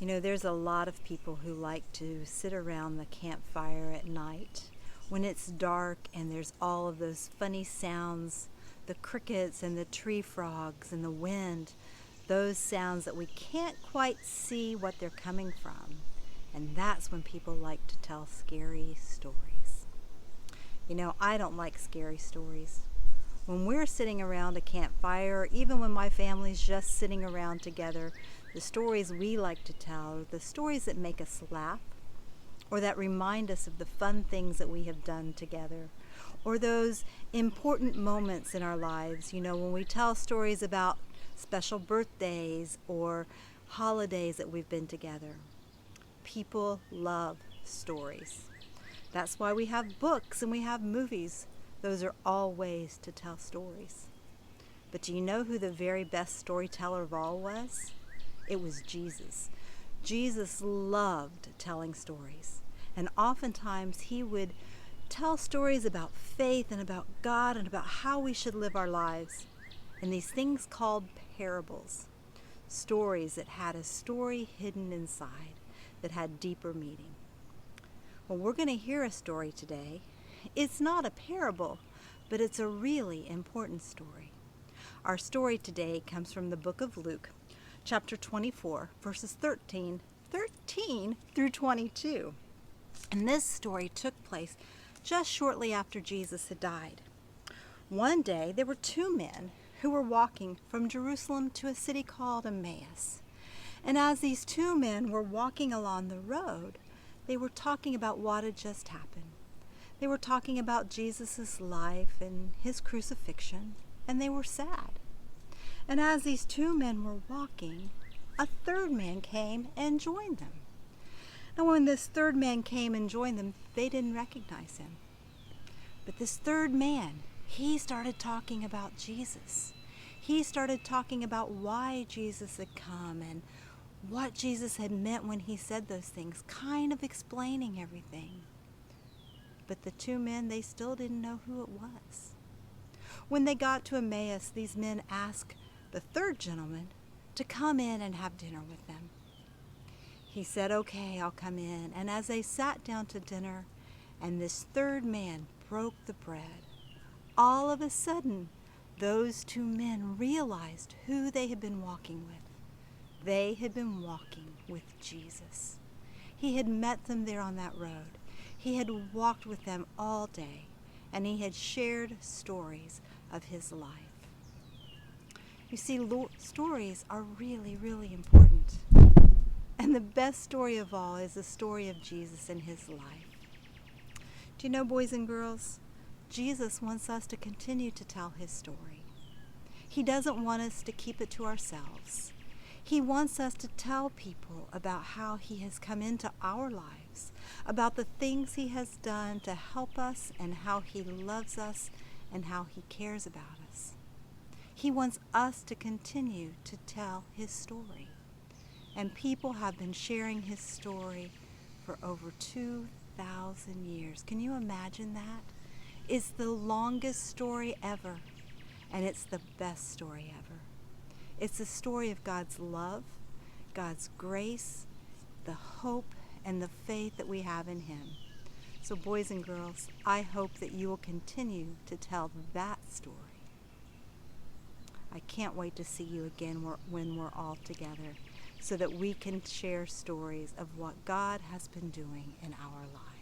There's a lot of people who like to sit around the campfire at night when it's dark and there's all of those funny sounds, the crickets and the tree frogs and the wind, those sounds that we can't quite see what they're coming from. And that's when people like to tell scary stories. I don't like scary stories. When we're sitting around a campfire, or even when my family's just sitting around together, the stories we like to tell are the stories that make us laugh, or that remind us of the fun things that we have done together, or those important moments in our lives. When we tell stories about special birthdays or holidays that we've been together. People love stories. That's why we have books and we have movies. Those are all ways to tell stories. But do you know who the very best storyteller of all was? It was Jesus. Jesus loved telling stories. And oftentimes he would tell stories about faith and about God and about how we should live our lives. And these things called parables. Stories that had a story hidden inside that had deeper meaning. Well, we're going to hear a story today. It's not a parable, but it's a really important story. Our story today comes from the book of Luke, chapter 24, verses 13 through 22. And this story took place just shortly after Jesus had died. One day, there were two men who were walking from Jerusalem to a city called Emmaus. And as these two men were walking along the road, they were talking about what had just happened. They were talking about Jesus' life and his crucifixion, and they were sad. And as these two men were walking, a third man came and joined them. And when this third man came and joined them, they didn't recognize him. But this third man, he started talking about Jesus. He started talking about why Jesus had come and what Jesus had meant when he said those things, kind of explaining everything. But the two men, they still didn't know who it was. When they got to Emmaus, these men asked the third gentleman to come in and have dinner with them. He said, "Okay, I'll come in." And as they sat down to dinner and this third man broke the bread, all of a sudden, those two men realized who they had been walking with. They had been walking with Jesus. He had met them there on that road. He had walked with them all day, and he had shared stories of his life. You see, stories are really, really important. And the best story of all is the story of Jesus and his life. Do you know, boys and girls, Jesus wants us to continue to tell his story. He doesn't want us to keep it to ourselves. He wants us to tell people about how he has come into our lives, about the things he has done to help us and how he loves us and how he cares about us. He wants us to continue to tell his story. And people have been sharing his story for over 2,000 years. Can you imagine that? It's the longest story ever, and it's the best story ever. It's the story of God's love, God's grace, the hope, and the faith that we have in him. So boys and girls, I hope that you will continue to tell that story. I can't wait to see you again when we're all together so that we can share stories of what God has been doing in our lives.